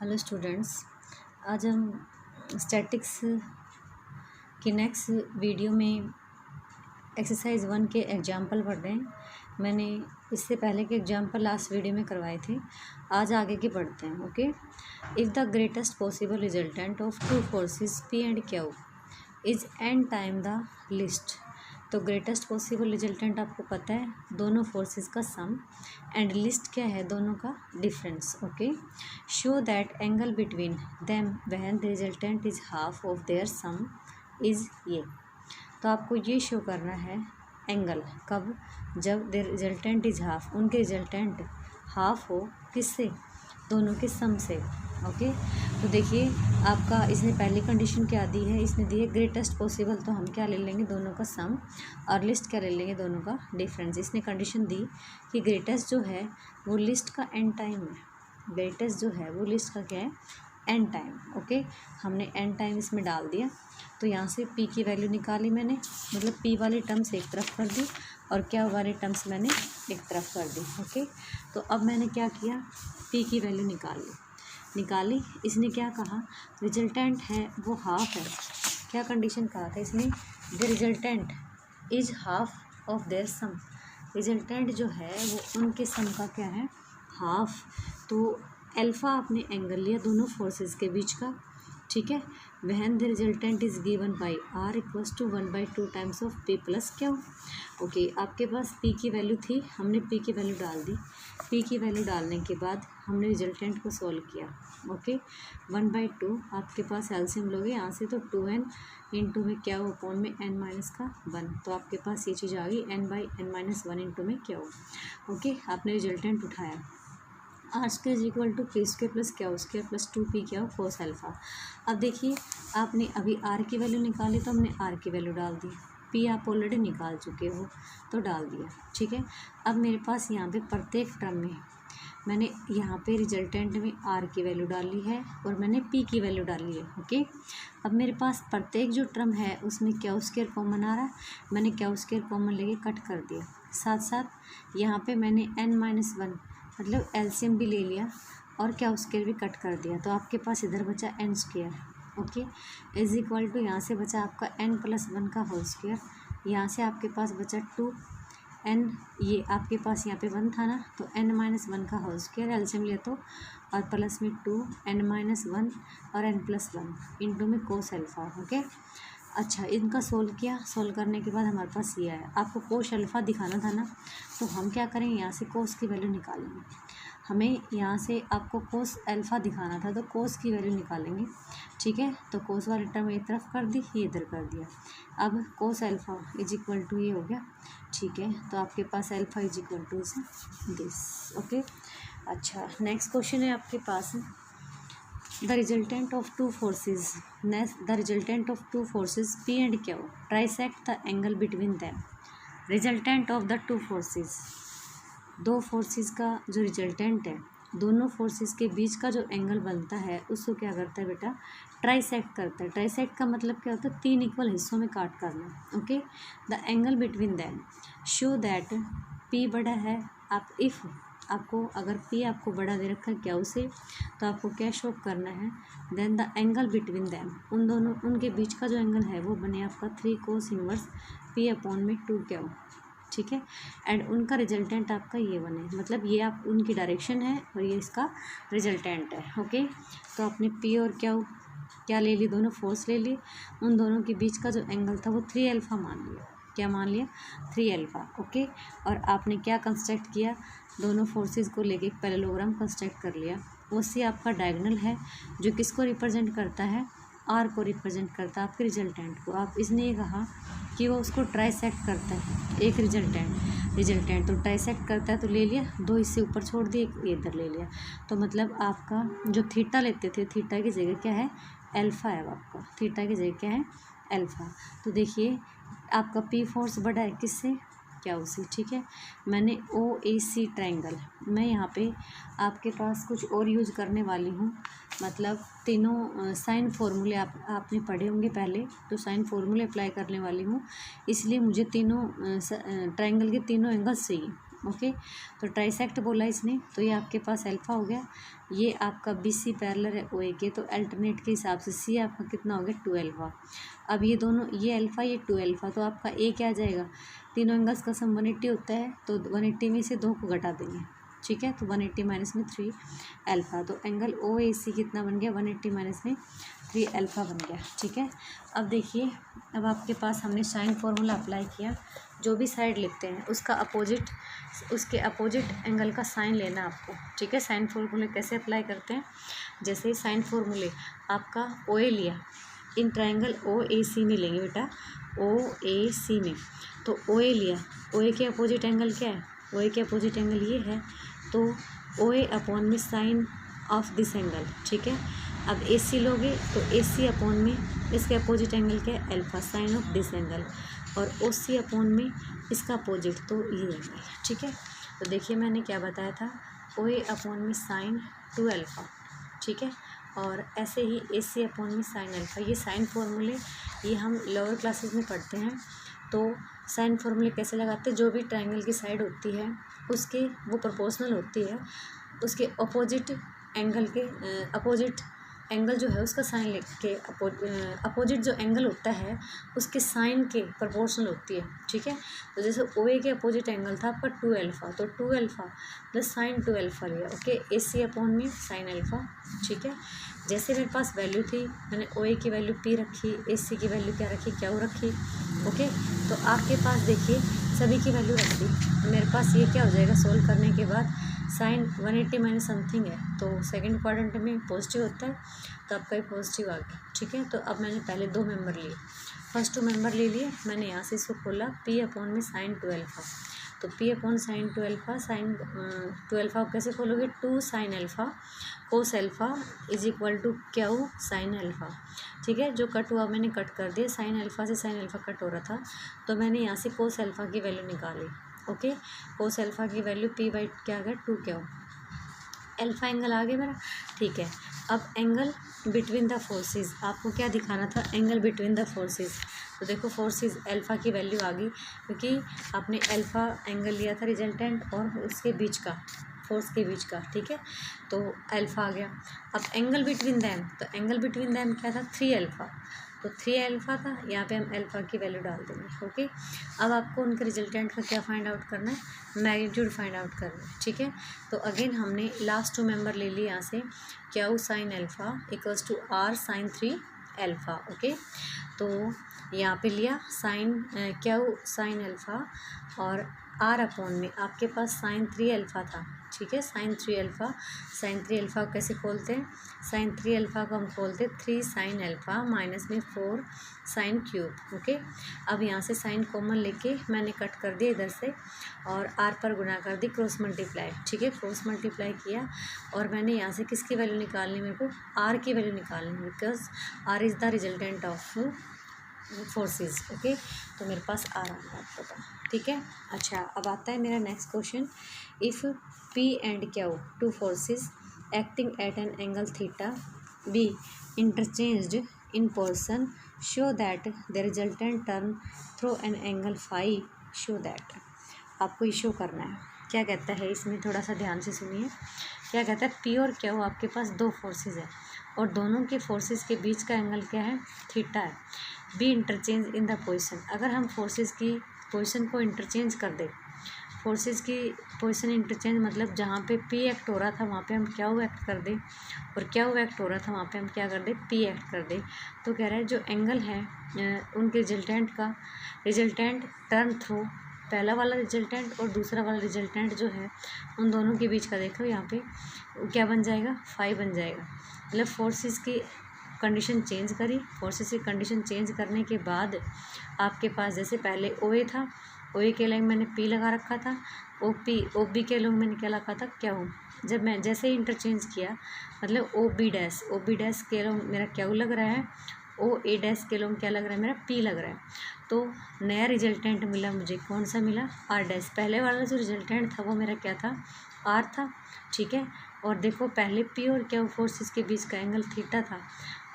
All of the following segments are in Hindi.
हेलो स्टूडेंट्स, आज हम स्टैटिक्स के नेक्स्ट वीडियो में एक्सरसाइज 1 के एग्जाम्पल पढ़ रहे हैं। मैंने इससे पहले के एग्जाम्पल लास्ट वीडियो में करवाए थे। आज आगे के पढ़ते हैं। Okay, if the greatest possible resultant of two forces P and Q is an time the list. तो ग्रेटेस्ट पॉसिबल रिजल्टेंट आपको पता है, दोनों फोर्सेस का सम, एंड लिस्ट क्या है, दोनों का difference. Okay, show that angle between them when the resultant is half of their some is ये। तो आपको ये शो करना है एंगल कब, जब द रिजल्टेंट इज हाफ, उनके रिजल्टेंट हाफ हो किससे, दोनों के सम से। ओके, तो देखिए आपका इसने पहली कंडीशन क्या दी है, इसने दी है ग्रेटेस्ट पॉसिबल, तो हम क्या ले लेंगे, दोनों का सम, और लिस्ट क्या ले लेंगे, दोनों का डिफरेंस। इसने कंडीशन दी कि ग्रेटेस्ट जो है वो लिस्ट का एंड टाइम है, ग्रेटेस्ट जो है वो लिस्ट का क्या है, एंड टाइम। ओके, हमने एंड टाइम इसमें डाल दिया, तो यहाँ से पी की वैल्यू निकाली मैंने, मतलब पी वाली टर्म्स एक तरफ कर दी और क्या वाली टर्म्स मैंने एक तरफ कर दी। ओके, तो अब मैंने क्या किया, पी की वैल्यू निकाली। इसने क्या कहा, रिजल्टेंट है वो हाफ है। क्या कंडीशन कहा था इसने, the resultant is half of their sum, resultant जो है वो उनके सम का क्या है, हाफ। तो अल्फ़ा आपने एंगल लिया दोनों फोर्सेस के बीच का, ठीक है। When the resultant is given by R equals to 1/2 times of P plus Q. Okay, आपके पास पी की वैल्यू थी, हमने पी की वैल्यू डाल दी। पी की वैल्यू डालने के बाद हमने रिजल्टेंट को सॉल्व किया। ओके, 1/2 आपके पास एलसीएम लोगे यहाँ से, तो 2n इंटू में क्या हो, अपॉन में n माइनस का 1, तो आपके पास ये चीज़ आ गई n/n-1 इंटू में क्या हो। ओके, आपने रिजल्टेंट उठाया, R square equal to P square plus Q square plus 2p Q हो, कोस अल्फ़ा। अब देखिए आपने अभी आर की वैल्यू निकाली, तो हमने आर की वैल्यू डाल दी, पी आप ऑलरेडी निकाल चुके हो तो डाल दिया, ठीक है। अब मेरे पास यहाँ पे प्रत्येक टर्म में मैंने यहाँ पे रिजल्टेंट में आर की वैल्यू डाली है और मैंने पी की वैल्यू डाली है। ओके, अब मेरे पास प्रत्येक जो टर्म है उसमें क्या स्क्वायर कॉमन आ रहा है, मैंने क्या स्क्वायर कॉमन लेके कट कर दिया। साथ साथ यहाँ पे मैंने n-1 मतलब एलसीएम भी ले लिया और क्या स्क्वायर भी कट कर दिया, तो आपके पास इधर बचा n square. Okay, is equal to यहाँ से बचा आपका n+1 का होल स्क्वायर, यहाँ से आपके पास बचा 2n, ये आपके पास यहाँ पे 1 था ना, तो n-1 का होल स्क्वायर एलसीएम लिया तो, और प्लस में 2n-1 और n+1 इंटू में कोस अल्फ़ा। ओके, अच्छा इनका सोल्व किया, सोल्व करने के बाद हमारे पास ये आया। आपको कोस अल्फ़ा दिखाना था ना, तो हम क्या करेंगे, यहाँ से कोस की वैल्यू निकालेंगे। हमें यहाँ से आपको कोस अल्फ़ा दिखाना था, तो कोस की वैल्यू निकालेंगे, ठीक है। तो कोस वाली टर्म एक तरफ कर दी, ये इधर कर दिया। अब cos alpha is equal to ये हो गया, ठीक है। तो आपके पास alpha is equal to this. Okay, अच्छा नेक्स्ट क्वेश्चन है आपके पास, the resultant of two forces P and Q trisect the angle between them। Resultant of the two forces, दो फोर्सेस का जो रिजल्टेंट है, दोनों फोर्सेस के बीच का जो एंगल बनता है उसको क्या करता है बेटा, ट्राइसेक्ट करता है। ट्राइसेक्ट का मतलब क्या होता है, 3 इक्वल हिस्सों में काट करना। Okay, the angle between them show that P बड़ा है, आप इफ़ आपको अगर P आपको बड़ा दे रखा है क्या उसे, तो आपको क्या शो करना है, then the angle between them, उन दोनों उनके बीच का जो एंगल है वो बने आपका 3 cos इनवर्स P अपॉन में 2 क्या हो, ठीक है। एंड उनका रिजल्टेंट आपका ये बने, मतलब ये आप उनकी डायरेक्शन है और ये इसका रिजल्टेंट है। ओके, तो आपने P और क्या ले ली, दोनों फोर्स ले ली, उन दोनों के बीच का जो एंगल था वो 3 अल्फ़ा मान लिया। क्या मान लिया, 3 अल्फ़ा। ओके, और आपने क्या कंस्ट्रक्ट किया, दोनों फोर्सेस को लेके एक पैरेललोग्राम कंस्ट्रक्ट कर लिया। उससे आपका डायगोनल है जो किसको रिप्रेजेंट करता है, आर को रिप्रेजेंट करता है, आपके रिजल्टेंट को। आप इसने ये कहा कि वो उसको ट्राइसेक्ट करता है, एक रिजल्टेंट तो ट्राइसेक्ट करता है, तो ले लिया, 2 हिस्से ऊपर छोड़ दिए, एक इधर ले लिया। तो मतलब आपका जो थीटा लेते थे, थीटा की जगह क्या है, अल्फ़ा है आपका, थीटा की जगह क्या है, अल्फ़ा। तो देखिए आपका पी फोर्स बड़ा है किससे, क्या उसे, ठीक है। मैंने OAC ट्रायंगल, मैं यहाँ पे आपके पास कुछ और यूज़ करने वाली हूँ, मतलब तीनों साइन फार्मूले आपने पढ़े होंगे पहले, तो साइन फार्मूले अप्लाई करने वाली हूँ, इसलिए मुझे तीनों ट्रायंगल के तीनों एंगल्स चाहिए। ओके। तो ट्राइसेक्ट बोला इसने, तो ये आपके पास अल्फ़ा हो गया, ये आपका बी सी पैरेलल है ओ ए के, तो अल्टरनेट के हिसाब से सी आपका कितना हो गया 2 अल्फ़ा। अब ये दोनों, ये अल्फ़ा ये 2 अल्फ़ा, तो आपका ए क्या आ जाएगा, तीनों एंगल्स का सम 180 होता है, तो 180 में से 2 को घटा देंगे, ठीक है। तो 180 माइनस में 3 अल्फ़ा, तो एंगल ओ ए सी कितना बन गया, 180 माइनस में 3 अल्फ़ा बन गया, ठीक है। अब देखिए, अब आपके पास हमने साइन फार्मूला अप्लाई किया, जो भी साइड लिखते हैं उसका अपोजिट, उसके अपोजिट एंगल का साइन लेना आपको, ठीक है। साइन फार्मूले कैसे अप्लाई करते हैं, जैसे साइन फार्मूले आपका ओ ए लिया, इन ट्रायंगल ओ ए सी में लेंगे बेटा, ओ ए सी में, तो ओ ए लिया, ओ ए के अपोजिट एंगल क्या है, ओ ए के अपोजिट एंगल ये है, तो ओ ए अपॉन में साइन ऑफ दिस एंगल, ठीक है। अब ए सी लोगे तो ए सी अपॉन में इसके अपोजिट एंगल क्या है, alpha, sine of this angle, और ओ सी अपॉन में इसका अपोजिट, तो ये एंगल, ठीक है। तो देखिए मैंने क्या बताया था, ओ ए अपॉन में साइन 2 अल्फ़ा, ठीक है, और ऐसे ही ए सी अपॉन में साइन अल्फ़ा। ये साइन फार्मूले ये हम लोअर क्लासेस में पढ़ते हैं। तो साइन फार्मूले कैसे लगाते हैं, जो भी ट्रायंगल की साइड होती है उसके वो प्रोपोर्शनल होती है, उसके अपोजिट एंगल के अपोजिट एंगल जो है उसका साइन लिख के, अपोजिट जो एंगल होता है उसके साइन के प्रोपोर्शनल होती है, ठीक है। तो जैसे ओ ए के अपोजिट एंगल था आपका 2 अल्फ़ा, तो 2 अल्फ़ा प्लस साइन 2 अल्फ़ा लिया, ओके, ए सी अपॉन में साइन अल्फ़ा, ठीक है। जैसे मेरे पास वैल्यू थी, मैंने ओ ए की वैल्यू पी रखी, ए सी की वैल्यू क्या रखी, क्यू रखी, ओके। तो आपके पास देखिए सभी की वैल्यू रख दी, तो मेरे पास ये क्या हो जाएगा, सोल्व करने के बाद साइन 180 माइनस समथिंग है, तो सेकंड क्वाड्रेंट में पॉजिटिव होता है, तो आपका ये पॉजिटिव आ गया, ठीक है। तो अब मैंने पहले 2 मेंबर लिए, फर्स्ट 2 मेंबर ले लिए, मैंने यहाँ से इसको खोला, पी अपॉन में साइन 2 अल्फ़ा, तो P upon sine 2 alpha, sine 2 alpha आप कैसे खोलोगे, 2 sine alpha cos alpha is equal to Q sine alpha, ठीक है। जो कट हुआ मैंने कट कर दिया, साइन अल्फ़ा से साइन अल्फ़ा कट हो रहा था, तो मैंने यहाँ से कोस अल्फ़ा की वैल्यू निकाली, ओके। कोस अल्फ़ा की वैल्यू पी बाई क्या आ गया, 2 क्यू, अल्फ़ा एंगल आ गया मेरा, ठीक है। अब एंगल बिटवीन द फोर्सेस, आपको क्या दिखाना था, एंगल बिटवीन द फोर्सेस, तो देखो फोर्सेस अल्फ़ा की वैल्यू आ गई, क्योंकि आपने अल्फ़ा एंगल लिया था रिजल्टेंट और उसके बीच का, फोर्स के बीच का, ठीक है, तो अल्फ़ा आ गया। अब एंगल बिटवीन दैम, तो एंगल बिटवीन दैम क्या था, 3 अल्फ़ा, तो 3 अल्फ़ा था, यहाँ पे हम अल्फ़ा की वैल्यू डाल देंगे, ओके। अब आपको उनके रिजल्टेंट का क्या फाइंड आउट करना है, मैग्नीट्यूड फाइंड आउट करना है, ठीक है। तो अगेन हमने लास्ट 2 मेंबर ले लिए यहाँ से, Q sine alpha equals to R sine 3 alpha, okay. तो यहाँ पे लिया साइन क्यू साइन अल्फ़ा और आर अपॉन में आपके पास साइन 3 अल्फ़ा था, ठीक है, साइन 3 अल्फ़ा, साइन 3 अल्फ़ा को कैसे खोलते हैं, साइन 3 अल्फ़ा को हम खोलते 3 साइन अल्फ़ा माइनस में 4 साइन क्यूब, ओके। अब यहाँ से साइन कॉमन लेके मैंने कट कर दिया इधर से, और आर पर गुना कर दी, क्रॉस मल्टीप्लाई, ठीक है, क्रॉस मल्टीप्लाई किया, और मैंने यहाँ से किसकी वैल्यू निकालनी, मेरे को आर की वैल्यू निकालनी, because R is the resultant of forces, okay. तो मेरे पास आ रहा है आपको पता, ठीक है। अच्छा, अब आता है मेरा next question, if P and Q 2 forces acting at an angle theta be interchanged in portion show that the resultant turn through an angle phi show that, आपको ये शो करना है। क्या कहता है इसमें, थोड़ा सा ध्यान से सुनिए, क्या कहता है, पी और क्यू आपके पास 2 फोर्सेस है, और दोनों के फोर्सेस के बीच का एंगल क्या है, थीटा है। B interchange in the position, अगर हम फोर्सेस की पोजीशन को इंटरचेंज कर दें, फोर्सेस की पोजीशन इंटरचेंज मतलब जहाँ पे पी एक्ट हो रहा था वहाँ पे हम क्यू एक्ट कर दें, और क्यू एक्ट हो रहा था वहाँ पे हम क्या कर दें, पी एक्ट कर दें। तो कह रहा है जो एंगल है उनके रिजल्टेंट का, रिजल्टेंट टर्न थ्रू, पहला वाला रिजल्टेंट और दूसरा वाला रिजल्टेंट जो है उन दोनों के बीच का देखो यहाँ पे क्या बन जाएगा, फाई बन जाएगा। मतलब फोर्सेस की कंडीशन चेंज करी, फोर्सेस की कंडीशन चेंज करने के बाद आपके पास जैसे पहले ओ ए था, ओ ए के लिए मैंने पी लगा रखा था, ओ बी के लिए मैंने क्या लगा था, क्या हो, जब मैं जैसे ही इंटरचेंज किया मतलब ओ बी डैश के लिए मेरा क्या लग रहा है, ओ ए डैश के लिए क्या लग रहा है, मेरा पी लग रहा है। तो नया रिजल्टेंट मिला मुझे, कौन सा मिला, आर डैश। पहले वाला जो रिजल्टेंट था वो मेरा क्या था, आर था, ठीक है। और देखो पहले पी और क्यू फोर्सेस के बीच का एंगल थीटा था,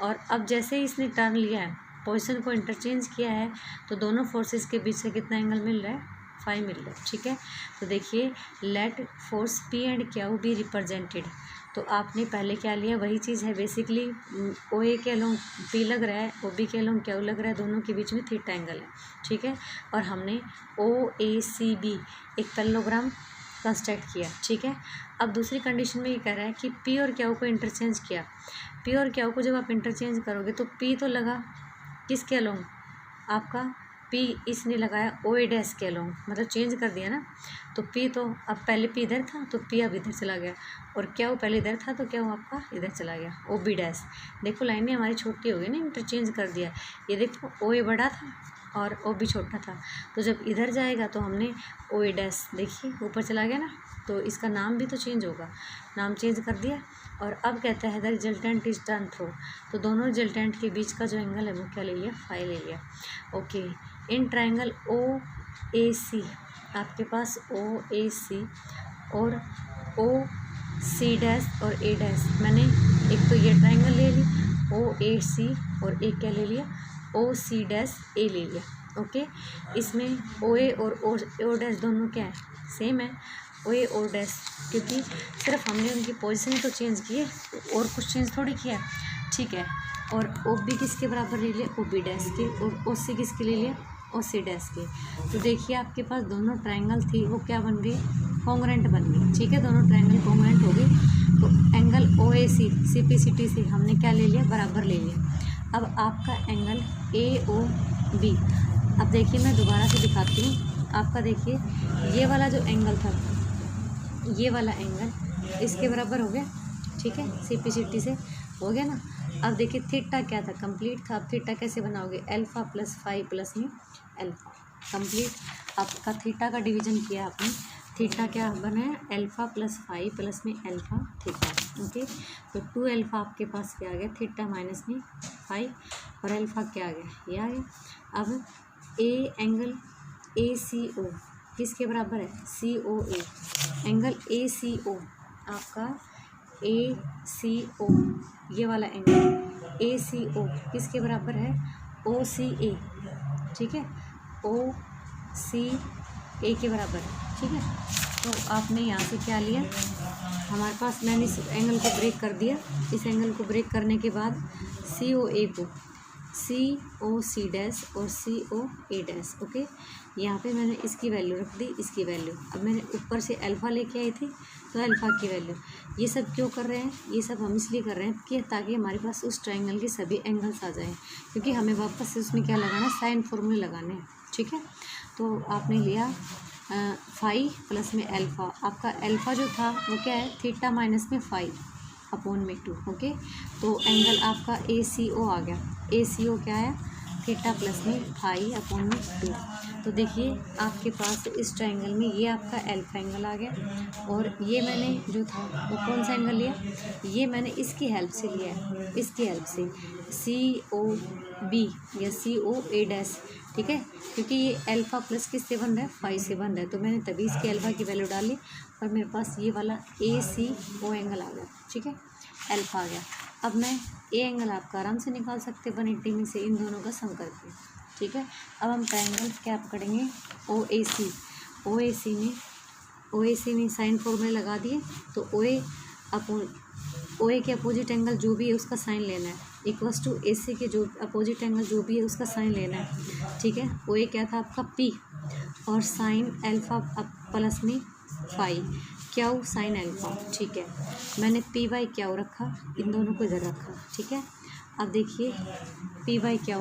और अब जैसे ही इसने टर्न लिया है, पोजीशन को इंटरचेंज किया है, तो दोनों फोर्सेस के बीच से कितना एंगल मिल रहा है, फाइव मिल रहा है, ठीक है। तो देखिए let force P and Q be represented, तो आपने पहले क्या लिया वही चीज़ है बेसिकली। ओ ए के अलोंग पी लग रहा है, ओ बी के अलोंग क्यू लग रहा है, दोनों के बीच में थीटा एंगल है, ठीक है। और हमने ओ ए सी बी एक पैरेललोग्राम कंस्ट्रक्ट किया, ठीक है। अब दूसरी कंडीशन में ये कह रहा है कि पी और क्यू को इंटरचेंज किया। पी और क्यू को जब आप इंटरचेंज करोगे तो पी तो लगा किसके अलोंग, आपका पी इसने लगाया ओ ए डैश के अलोंग, मतलब चेंज कर दिया ना। तो पी तो अब पहले पी इधर था तो पी अब इधर चला गया, और क्या वो पहले इधर था तो क्या वो आपका इधर चला गया, ओ बी डैश। देखो लाइनें हमारी छोटी हो गई ना, इंटरचेंज कर दिया। ये देखो ओ ए बड़ा था और ओ बी छोटा था, तो जब इधर जाएगा तो हमने ओ ए डैश देखिए ऊपर चला गया ना, तो इसका नाम भी तो चेंज होगा, नाम चेंज कर दिया। और अब कहता है the resultant is turn through, तो दोनों रिजल्टेंट के बीच का जो एंगल है वो क्या ले लिया, फाइव ले लिया। ओके, इन ट्राइंगल ओ ए सी, आपके पास ओ ए सी और ओ सी डैश और ए डैश, मैंने एक तो ये ट्राइंगल ले ली ओ ए सी, और एक क्या ले लिया ओ सी डैश ए ले लिया। ओके, इसमें ओ ए और ओ डैश दोनों क्या है, सेम है, ओ ए और डैश, क्योंकि सिर्फ हमने उनकी पोजीशन तो चेंज की है और कुछ चेंज थोड़ी किया, ठीक है। और ओ बी किसके बराबर ले लिया, ओ बी डैश के, और ओ सी किसके ले लिया, ओ सी डैश के। तो देखिए आपके पास दोनों ट्राइंगल थी वो क्या बन गई, कॉन्ग्रुएंट बन गई, ठीक है, दोनों ट्राइंगल कॉन्ग्रुएंट हो गई। तो एंगल ओ ए सी सी पी सी टी से हमने क्या ले लिया, बराबर ले लिया। अब आपका एंगल ए ओ बी, अब देखिए मैं दोबारा से दिखाती हूँ आपका, देखिए ये वाला जो एंगल था, ये वाला एंगल इसके बराबर हो गया, ठीक है, सी पी सी टी से हो गया ना। अब देखिए थीटा क्या था, कंप्लीट था। अब थीटा कैसे बनाओगे, अल्फा प्लस फाइव प्लस में अल्फा, कंप्लीट आपका थीटा का डिवीजन किया आपने, थीटा क्या बना है, अल्फा प्लस फाइव प्लस में अल्फा थीटा। ओके, तो टू अल्फा आपके पास क्या आ गया, थीटा माइनस में फाइव, और अल्फा क्या आ गया, ये आ गया। अब ए एंगल ए सी ओ किसके बराबर है, सी ओ ए, एंगल ए सी ओ आपका ए सी ओ, ये वाला एंगल ए सी ओ किसके बराबर है, ओ सी ए, ठीक है, ओ सी ए के बराबर है, ठीक है। तो आपने यहाँ से क्या लिया, हमारे पास मैंने इस एंगल को ब्रेक कर दिया, इस एंगल को ब्रेक करने के बाद सी ओ ए को सी ओ सी डैश और सी ओ ए डैश। ओके, यहाँ पे मैंने इसकी वैल्यू रख दी, इसकी वैल्यू, अब मैंने ऊपर से अल्फ़ा लेके आई थी तो अल्फ़ा की वैल्यू। ये सब क्यों कर रहे हैं, ये सब हम इसलिए कर रहे हैं कि ताकि हमारे पास उस ट्रायंगल के सभी एंगल्स आ जाएं, क्योंकि हमें वापस से उसमें क्या लगाना है, साइन फॉर्मूले लगाने हैं, ठीक है। तो आपने लिया फाइव प्लस में अल्फ़ा, आपका अल्फ़ा जो था वो क्या है, थीटा माइनस में फाइव अपॉन में टू। ओके, तो एंगल आपका ए सी ओ आ गया, ए सी ओ क्या है, थीटा प्लस में फाइव अपॉन में टू। तो देखिए आपके पास इस ट्रायंगल में ये आपका अल्फा एंगल आ गया, और ये मैंने जो था वो कौन सा एंगल लिया, ये मैंने इसकी हेल्प से लिया है, इसकी हेल्प से सी ओ बी या सी ओ ए डैश, ठीक है, क्योंकि ये अल्फ़ा प्लस किससे बन रहा है, फाइव से बन रहा है, तो मैंने तभी इसके अल्फ़ा की वैल्यू डाली और मेरे पास ये वाला ए सी ओ एंगल आ गया, ठीक है, अल्फ़ा आ गया। अब मैं ए एंगल आपका आराम से निकाल सकते 180 में से इन दोनों का सम करके, ठीक है। अब हम ट्रायंगल क्या पकड़ेंगे, ओ ए सी, ओ ए सी में साइन फॉर्मूले लगा दिए, तो ओ ए के अपोजिट एंगल जो भी है उसका साइन लेना है, इक्वल्स टू ए सी के जो अपोजिट एंगल जो भी है उसका साइन लेना है, ठीक है। ओ ए क्या था आपका पी, और साइन अल्फ़ा प्लस में फाइव, क्यू साइन अल्फ़ा, ठीक है। मैंने पी बाई क्यू रखा, इन दोनों को इधर रखा, ठीक है। अब देखिए पी बाई क्यू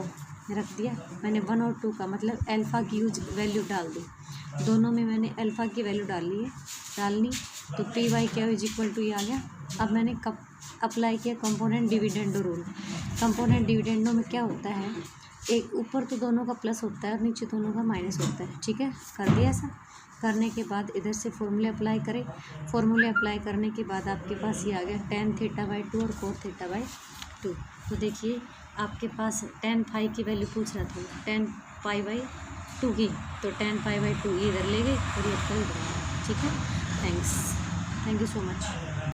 रख दिया मैंने, 1 और 2 का मतलब अल्फ़ा की वैल्यू डाल दी, दोनों में मैंने अल्फ़ा की वैल्यू डालनी, तो P by Q is equal to ये आ गया। अब मैंने कब अप्लाई किया, component dividendo rule. Component dividendo में क्या होता है, एक ऊपर तो दोनों का प्लस होता है और नीचे दोनों का माइनस होता है, ठीक है। कर दिया ऐसा, करने के बाद इधर से फॉर्मूले अप्लाई करें, फॉर्मूले अप्लाई करने के बाद आपके पास ये आ गया tan थीटा बाई 2 और cos थीटा बाई 2। तो देखिए आपके पास tan फाई की वैल्यू पूछ रहा था, tan पाई बाई 2 की, तो tan पाई बाई 2 ये इधर ले गए और ये ऊपर इधर, ठीक है। Thank you so much.